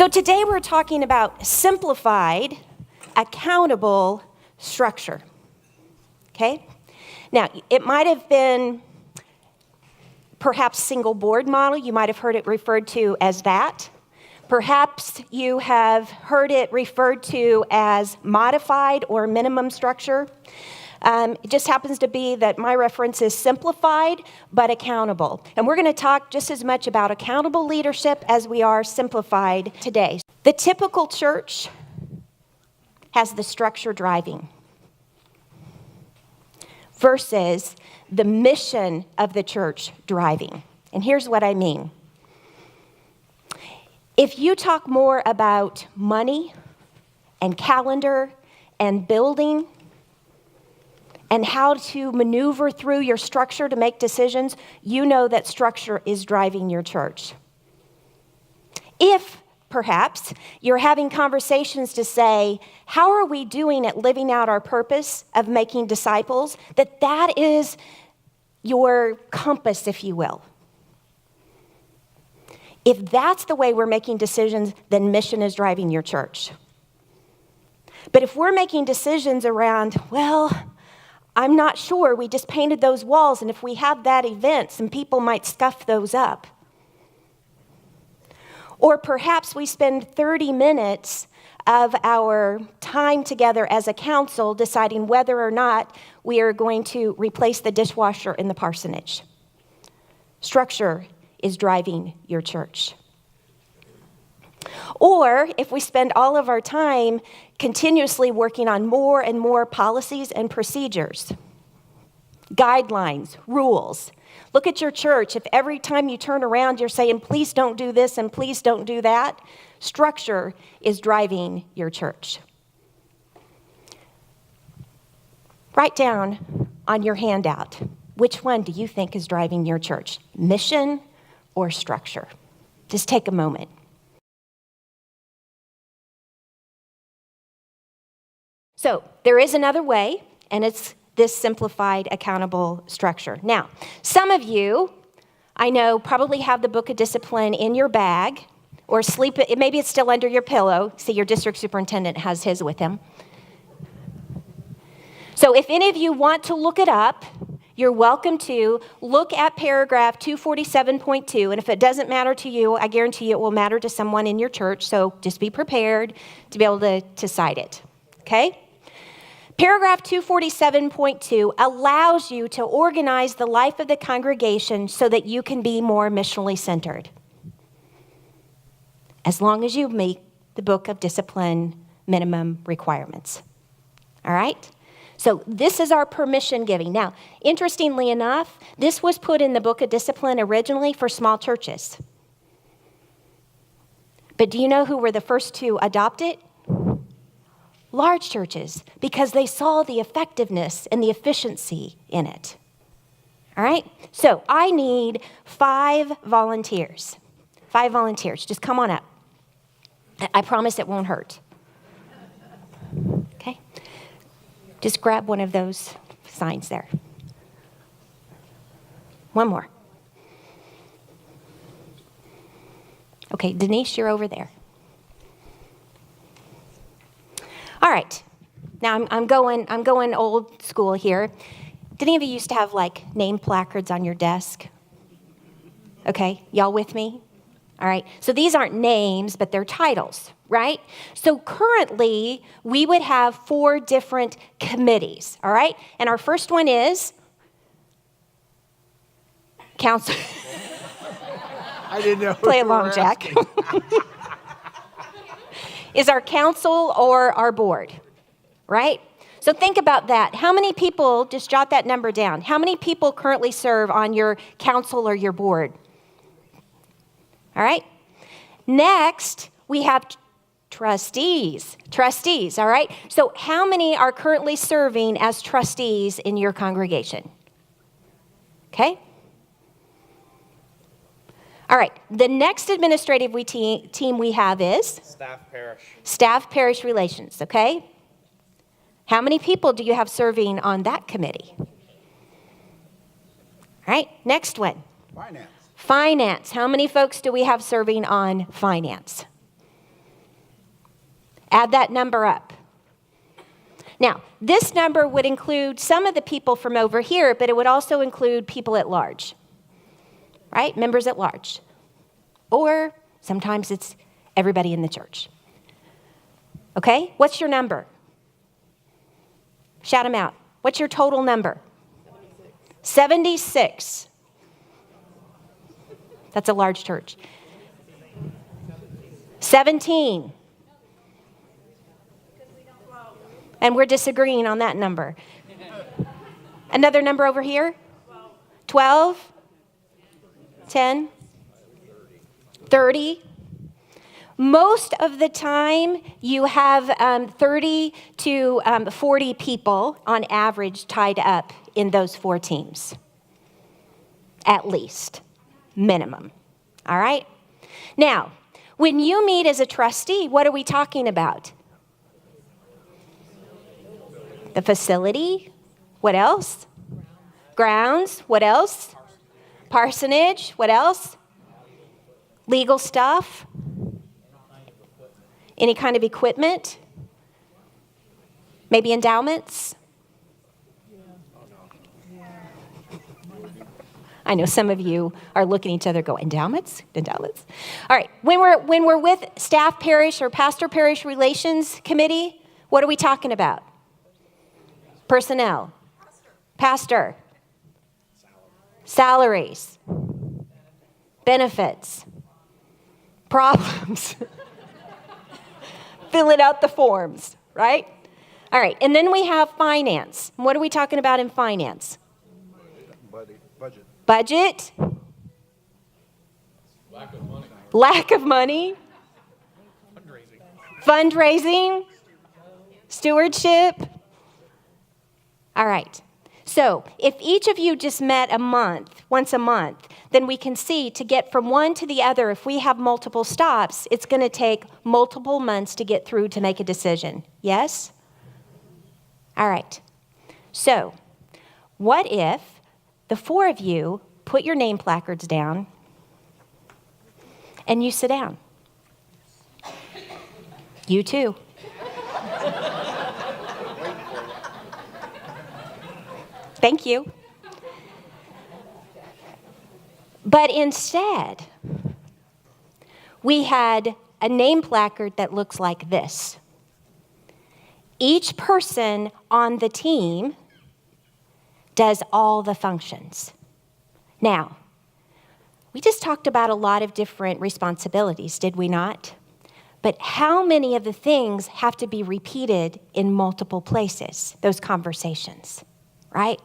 So today we're talking about simplified, accountable structure. Okay? Now, it might have been perhaps single board model. You might have heard it referred to as that. Perhaps you have heard it referred to as modified or minimum structure. It just happens to be that my reference is simplified but accountable. And we're going to talk just as much about accountable leadership as we are simplified today. The typical church has the structure driving versus the mission of the church driving. And here's what I mean. If you talk more about money and calendar and building and how to maneuver through your structure to make decisions, you know that structure is driving your church. If perhaps you're having conversations to say, how are we doing at living out our purpose of making disciples, that is your compass, if you will. If that's the way we're making decisions, then mission is driving your church. But if we're making decisions around, well, I'm not sure, we just painted those walls, and if we have that event, some people might scuff those up. Or perhaps we spend 30 minutes of our time together as a council deciding whether or not we are going to replace the dishwasher in the parsonage. Structure is driving your church. Or if we spend all of our time continuously working on more and more policies and procedures, guidelines, rules. Look at your church. If every time you turn around you're saying, please don't do this and please don't do that, structure is driving your church. Write down on your handout, which one do you think is driving your church? Mission or structure? Just take a moment. So there is another way, and it's this simplified, accountable structure. Now, some of you, I know, probably have the Book of Discipline in your bag, or maybe it's still under your pillow. See, your district superintendent has his with him. So if any of you want to look it up, you're welcome to look at paragraph 247.2, and if it doesn't matter to you, I guarantee you it will matter to someone in your church, so just be prepared to be able to cite it, okay? Paragraph 247.2 allows you to organize the life of the congregation so that you can be more missionally centered, as long as you meet the Book of Discipline minimum requirements, all right? So this is our permission giving. Now, interestingly enough, this was put in the Book of Discipline originally for small churches. But do you know who were the first to adopt it? Large churches, because they saw the effectiveness and the efficiency in it. All right? So I need 5 volunteers. 5 volunteers. Just come on up. I promise it won't hurt. Okay? Just grab one of those signs there. One more. Okay, Denise, you're over there. All right. Now I'm going old school here. Did any of you used to have like name placards on your desk? Okay, y'all with me? All right. So these aren't names, but they're titles, right? So currently, we would have 4 different committees, all right? And our first one is council. I didn't know. Play along, Jack. Is our council or our board, right? So think about that. How many people, just jot that number down, how many people currently serve on your council or your board? All right? Next, we have trustees. Trustees, all right? So how many are currently serving as trustees in your congregation? Okay? All right, the next administrative team we have is? Staff Parish. Staff Parish Relations, okay? How many people do you have serving on that committee? All right, next one. Finance. Finance. How many folks do we have serving on finance? Add that number up. Now, this number would include some of the people from over here, but it would also include people at large, right? Members at large. Or sometimes it's everybody in the church. Okay? What's your number? Shout them out. What's your total number? 76. That's a large church. 17. And we're disagreeing on that number. Another number over here? 12? 10? 30? Most of the time, you have 30 to 40 people on average tied up in those 4 teams. At least. Minimum. All right? Now, when you meet as a trustee, what are we talking about? The facility. What else? Grounds. What else? Parsonage. What else? Legal stuff. Any kind of equipment. Maybe endowments. I know some of you are looking at each other go, endowments? Endowments. All right. When we're with staff parish or pastor parish relations committee, what are we talking about? Personnel. Pastor. Salaries. Benefits. Problems. Filling out the forms, right? All right. And then we have finance. What are we talking about in finance? Budget. Budget. Lack of money. Fundraising. Stewardship. All right. So if each of you just met once a month, then we can see to get from one to the other, if we have multiple stops, it's going to take multiple months to get through to make a decision. Yes? All right. So what if the 4 of you put your name placards down and you sit down? You too. Thank you. But instead, we had a name placard that looks like this. Each person on the team does all the functions. Now, we just talked about a lot of different responsibilities, did we not? But how many of the things have to be repeated in multiple places, those conversations, right?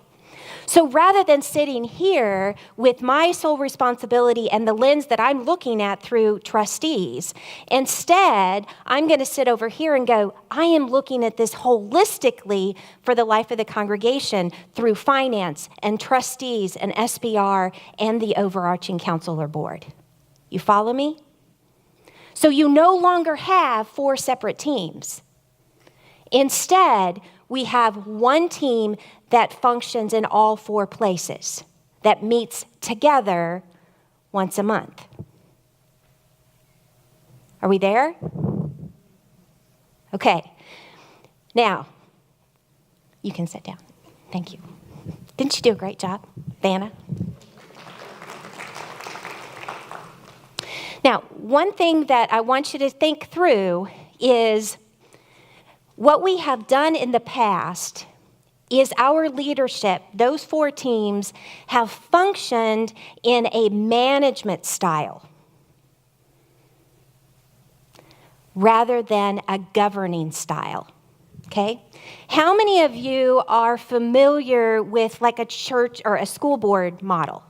So rather than sitting here with my sole responsibility and the lens that I'm looking at through trustees, instead, I'm going to sit over here and go, I am looking at this holistically for the life of the congregation through finance and trustees and SBR and the overarching council or board. You follow me? So you no longer have 4 separate teams. Instead, we have one team that functions in all 4 places, that meets together once a month. Are we there? Okay. Now, you can sit down. Thank you. Didn't you do a great job, Vanna? Now, one thing that I want you to think through is what we have done in the past is our leadership, those 4 teams, have functioned in a management style rather than a governing style, okay? How many of you are familiar with like a church or a school board model?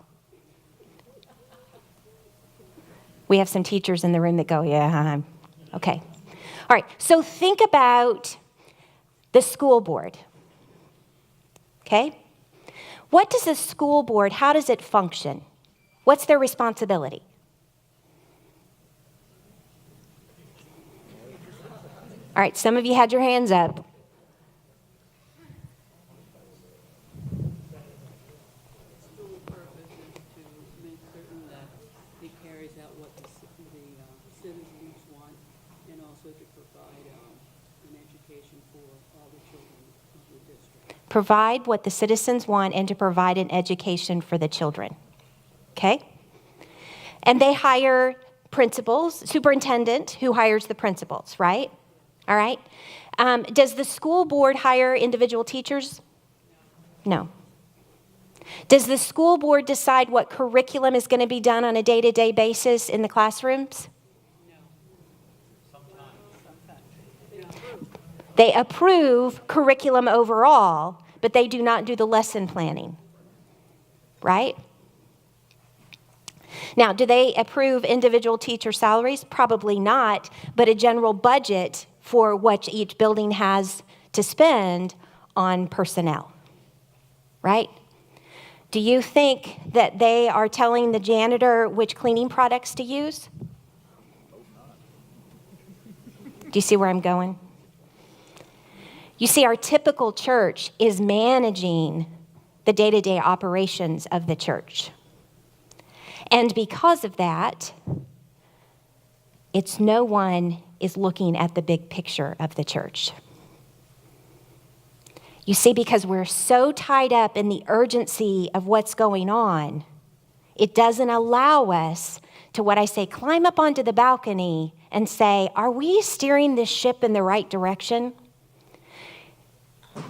We have some teachers in the room that go, yeah, okay. All right, so think about the school board. Okay? What does a school board, how does it function? What's their responsibility? All right, some of you had your hands up. School purpose is to make certain that it carries out what the citizens want, and also to provide provide what the citizens want and to provide an education for the children. Okay? And they hire principals, superintendent who hires the principals, right? All right? Does the school board hire individual teachers? No. Does the school board decide what curriculum is going to be done on a day-to-day basis in the classrooms? They approve curriculum overall, but they do not do the lesson planning, right? Now, do they approve individual teacher salaries? Probably not, but a general budget for what each building has to spend on personnel, right? Do you think that they are telling the janitor which cleaning products to use? Do you see where I'm going? You see, our typical church is managing the day-to-day operations of the church. And because of that, no one is looking at the big picture of the church. You see, because we're so tied up in the urgency of what's going on, it doesn't allow us to, what I say, climb up onto the balcony and say, are we steering this ship in the right direction?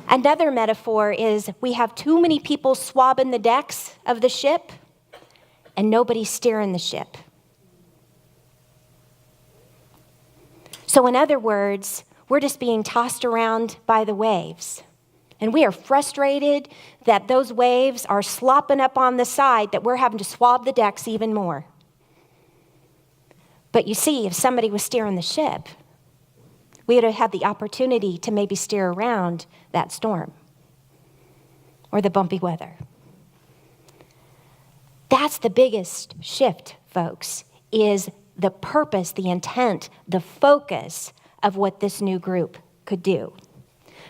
Another metaphor is we have too many people swabbing the decks of the ship and nobody's steering the ship. So in other words, we're just being tossed around by the waves. And we are frustrated that those waves are slopping up on the side, that we're having to swab the decks even more. But you see, if somebody was steering the ship, we would have had the opportunity to maybe steer around that storm or the bumpy weather. That's the biggest shift, folks, is the purpose, the intent, the focus of what this new group could do.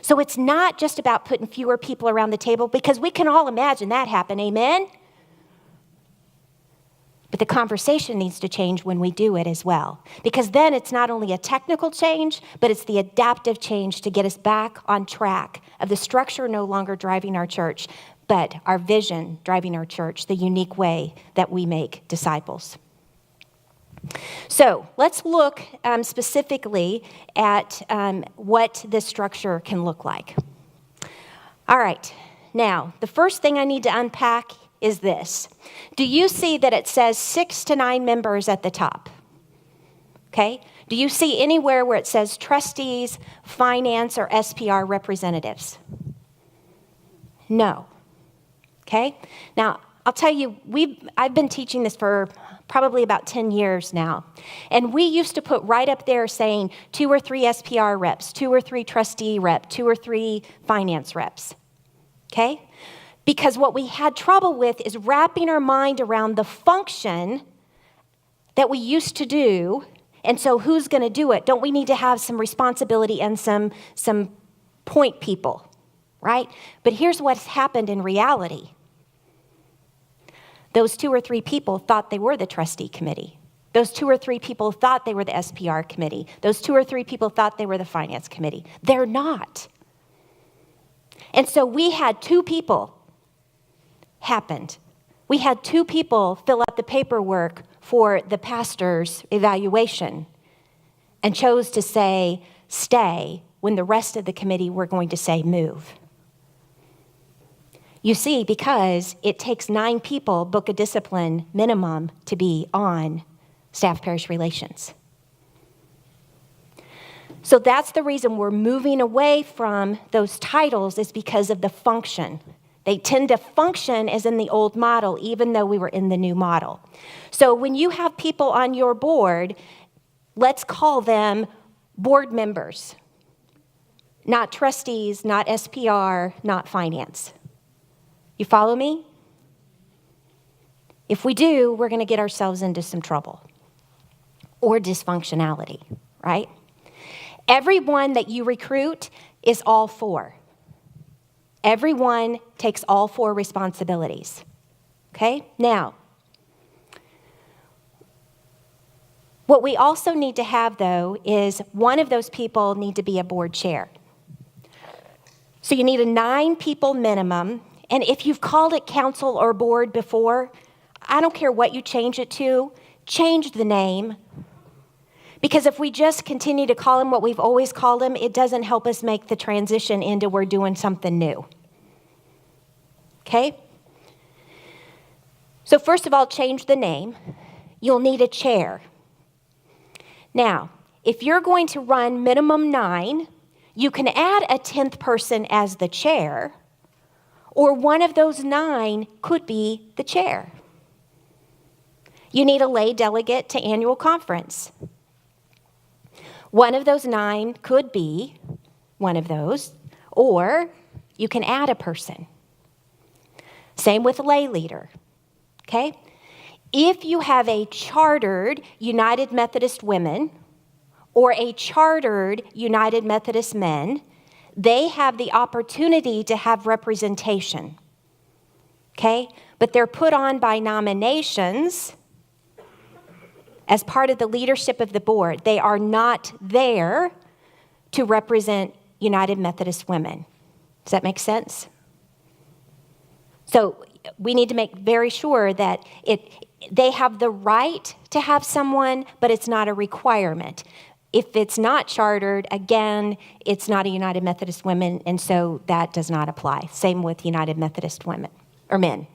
So it's not just about putting fewer people around the table, because we can all imagine that happen, amen? But the conversation needs to change when we do it as well, because then it's not only a technical change, but it's the adaptive change to get us back on track of the structure no longer driving our church, but our vision driving our church, the unique way that we make disciples. So let's look specifically at what this structure can look like. All right, now, the first thing I need to unpack is this. Do you see that it says 6 to 9 members at the top? Okay? Do you see anywhere where it says trustees, finance, or SPR representatives? No. Okay? Now, I'll tell you, I've been teaching this for probably about 10 years now. And we used to put right up there saying 2 or 3 SPR reps, 2 or 3 trustee reps, 2 or 3 finance reps. Okay? Because what we had trouble with is wrapping our mind around the function that we used to do. And so who's going to do it? Don't we need to have some responsibility and some point people, right? But here's what's happened in reality. Those 2 or 3 people thought they were the trustee committee. Those 2 or 3 people thought they were the SPR committee. Those 2 or 3 people thought they were the finance committee. They're not. And so we had 2 people happened. We had 2 people fill out the paperwork for the pastor's evaluation and chose to say stay when the rest of the committee were going to say move. You see, because it takes 9 people, book of discipline minimum, to be on staff parish relations. So that's the reason we're moving away from those titles, is because of the function. They tend to function as in the old model, even though we were in the new model. So when you have people on your board, let's call them board members, not trustees, not SPR, not finance. You follow me? If we do, we're going to get ourselves into some trouble or dysfunctionality, right? Everyone that you recruit is all 4. Everyone takes all 4 responsibilities, okay? Now, what we also need to have, though, is one of those people need to be a board chair. So you need a 9 people minimum. And if you've called it council or board before, I don't care what you change it to, change the name. Because if we just continue to call them what we've always called them, it doesn't help us make the transition into we're doing something new. Okay? So first of all, change the name. You'll need a chair. Now, if you're going to run minimum 9, you can add a 10th person as the chair, or one of those 9 could be the chair. You need a lay delegate to annual conference. One of those 9 could be one of those, or you can add a person. Same with a lay leader, okay? If you have a chartered United Methodist Women or a chartered United Methodist Men, they have the opportunity to have representation, okay? But they're put on by nominations as part of the leadership of the board. They are not there to represent United Methodist Women. Does that make sense? So we need to make very sure that they have the right to have someone, but it's not a requirement. If it's not chartered, again, it's not a United Methodist Women, and so that does not apply. Same with United Methodist Women or Men.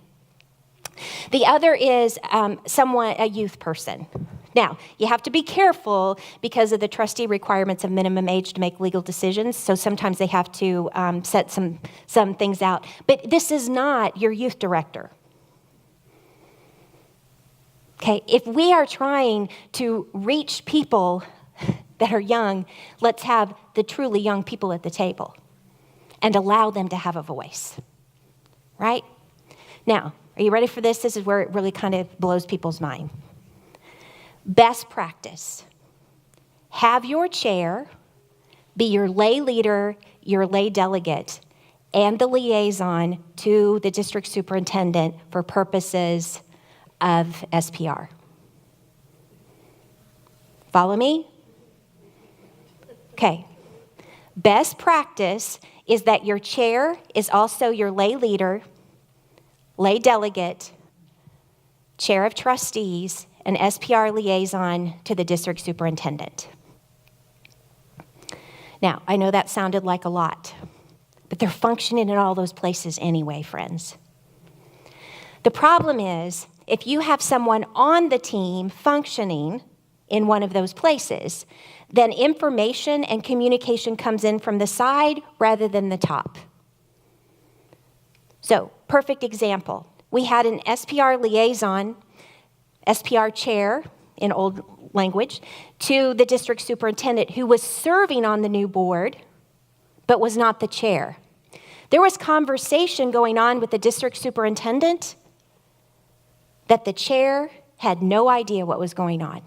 The other is a youth person. Now, you have to be careful because of the trustee requirements of minimum age to make legal decisions, so sometimes they have to set some things out. But this is not your youth director. Okay, if we are trying to reach people that are young, let's have the truly young people at the table and allow them to have a voice, right? Now, are you ready for this? This is where it really kind of blows people's mind. Best practice. Have your chair be your lay leader, your lay delegate, and the liaison to the district superintendent for purposes of SPR. Follow me? Okay. Best practice is that your chair is also your lay leader, lay delegate, chair of trustees, and SPR liaison to the district superintendent. Now, I know that sounded like a lot, but they're functioning in all those places anyway, friends. The problem is, if you have someone on the team functioning in one of those places, then information and communication comes in from the side rather than the top. So, perfect example. We had an SPR liaison, SPR chair in old language, to the district superintendent who was serving on the new board, but was not the chair. There was conversation going on with the district superintendent that the chair had no idea what was going on.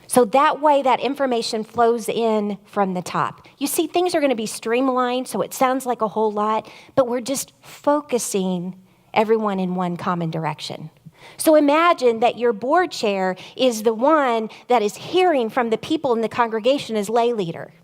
So that way, that information flows in from the top. You see, things are going to be streamlined, so it sounds like a whole lot, but we're just focusing everyone in one common direction. So imagine that your board chair is the one that is hearing from the people in the congregation as lay leader.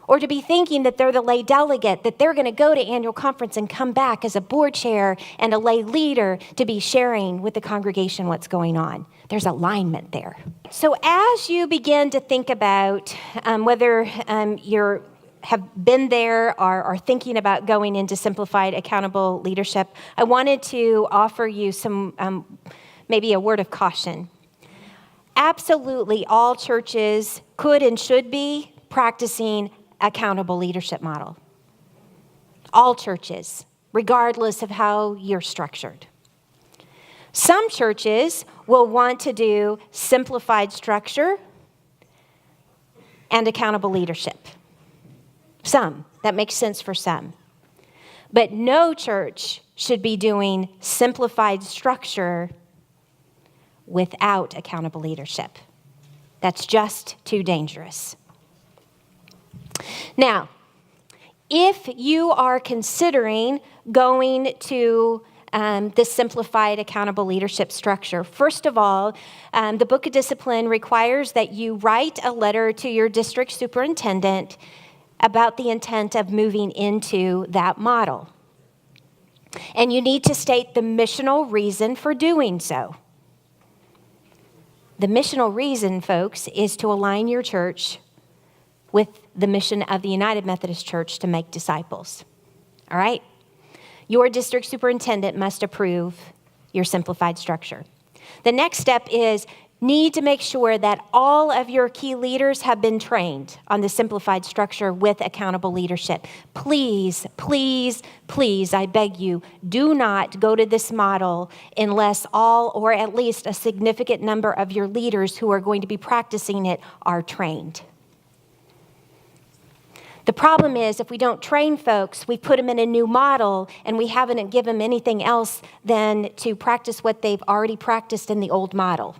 Or to be thinking that they're the lay delegate, that they're going to go to annual conference and come back as a board chair and a lay leader to be sharing with the congregation what's going on. There's alignment there. So as you begin to think about whether you have been there or are thinking about going into simplified accountable leadership, I wanted to offer you some, maybe a word of caution. Absolutely all churches could and should be practicing accountable leadership model. All churches, regardless of how you're structured. Some churches will want to do simplified structure and accountable leadership. Some. That makes sense for some. But no church should be doing simplified structure without accountable leadership. That's just too dangerous. Now, if you are considering going to this simplified accountable leadership structure, first of all, the Book of Discipline requires that you write a letter to your district superintendent about the intent of moving into that model. And you need to state the missional reason for doing so. The missional reason, folks, is to align your church with the mission of the United Methodist Church to make disciples. All right? Your district superintendent must approve your simplified structure. The next step is need to make sure that all of your key leaders have been trained on the simplified structure with accountable leadership. Please, please, please, I beg you, do not go to this model unless all or at least a significant number of your leaders who are going to be practicing it are trained. The problem is if we don't train folks, we put them in a new model and we haven't given them anything else than to practice what they've already practiced in the old model.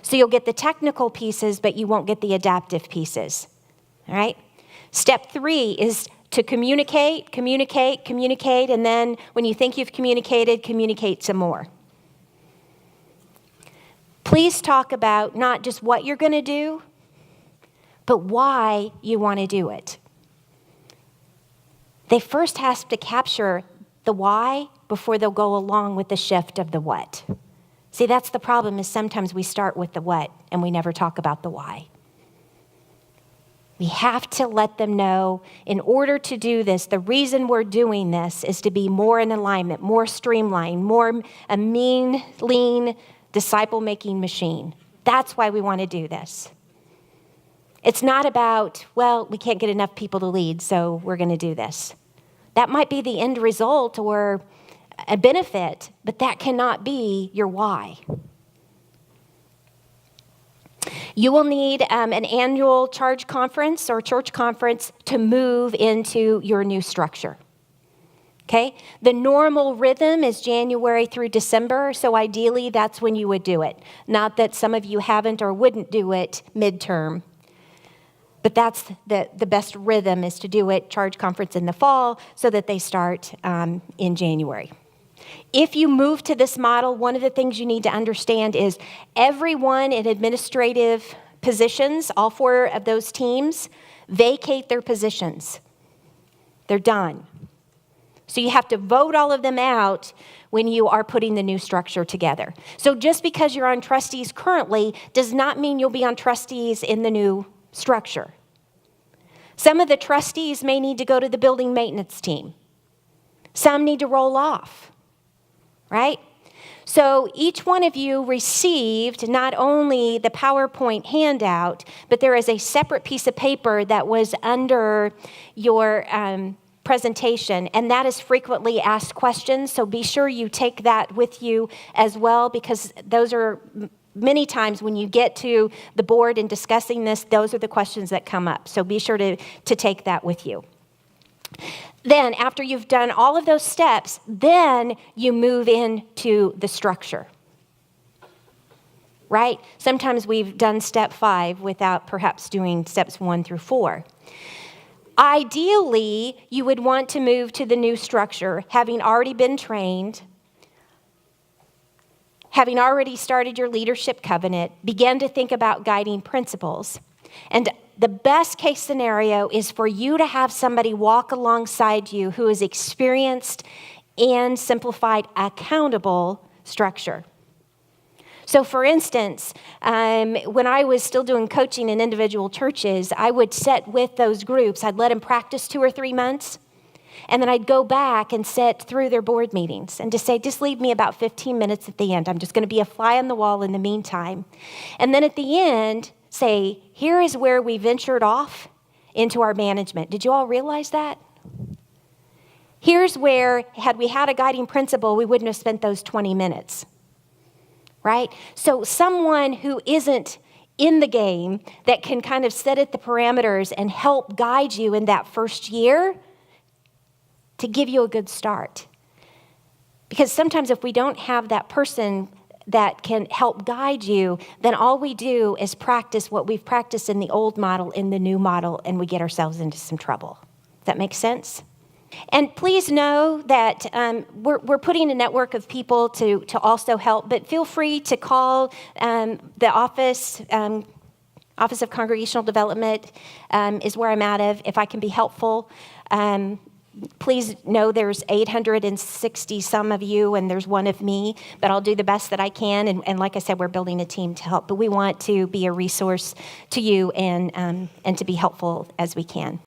So you'll get the technical pieces, but you won't get the adaptive pieces. All right? Step 3 is to communicate, and then when you think you've communicated, communicate some more. Please talk about not just what you're going to do, but why you want to do it. They first have to capture the why before they'll go along with the shift of the what. See, that's the problem, is sometimes we start with the what and we never talk about the why. We have to let them know, in order to do this, the reason we're doing this is to be more in alignment, more streamlined, more a mean, lean, disciple-making machine. That's why we want to do this. It's not about, well, we can't get enough people to lead, so we're going to do this. That might be the end result or a benefit, but that cannot be your why. You will need an annual charge conference or church conference to move into your new structure. Okay? The normal rhythm is January through December, so ideally that's when you would do it. Not that some of you haven't or wouldn't do it midterm. But that's the best rhythm, is to do it, charge conference in the fall, so that they start in January. If you move to this model, one of the things you need to understand is everyone in administrative positions, all 4 of those teams, vacate their positions. They're done. So you have to vote all of them out when you are putting the new structure together. So just because you're on trustees currently does not mean you'll be on trustees in the new structure. Some of the trustees may need to go to the building maintenance team. Some need to roll off, right? So each one of you received not only the PowerPoint handout, but there is a separate piece of paper that was under your presentation, and that is frequently asked questions. So be sure you take that with you as well, because those are many times when you get to the board and discussing this, those are the questions that come up. So be sure to take that with you. Then, after you've done all of those steps, then you move into the structure. Right? Sometimes we've done step 5 without perhaps doing steps 1 through 4. Ideally, you would want to move to the new structure, having already been trained, having already started your leadership covenant, begin to think about guiding principles. And the best case scenario is for you to have somebody walk alongside you who is experienced in simplified, accountable structure. So for instance, when I was still doing coaching in individual churches, I would sit with those groups. I'd let them practice 2 or 3 months. And then I'd go back and sit through their board meetings and just say, just leave me about 15 minutes at the end. I'm just going to be a fly on the wall in the meantime. And then at the end, say, here is where we ventured off into our management. Did you all realize that? Here's where, had we had a guiding principle, we wouldn't have spent those 20 minutes, right? So someone who isn't in the game that can kind of set at the parameters and help guide you in that first year to give you a good start. Because sometimes if we don't have that person that can help guide you, then all we do is practice what we've practiced in the old model in the new model, and we get ourselves into some trouble. Does that make sense? And please know that we're putting a network of people to also help, but feel free to call the office Office of Congregational Development is where I'm at. If I can be helpful, please know there's 860 some of you, and there's one of me, but I'll do the best that I can. And like I said, we're building a team to help, but we want to be a resource to you and to be helpful as we can.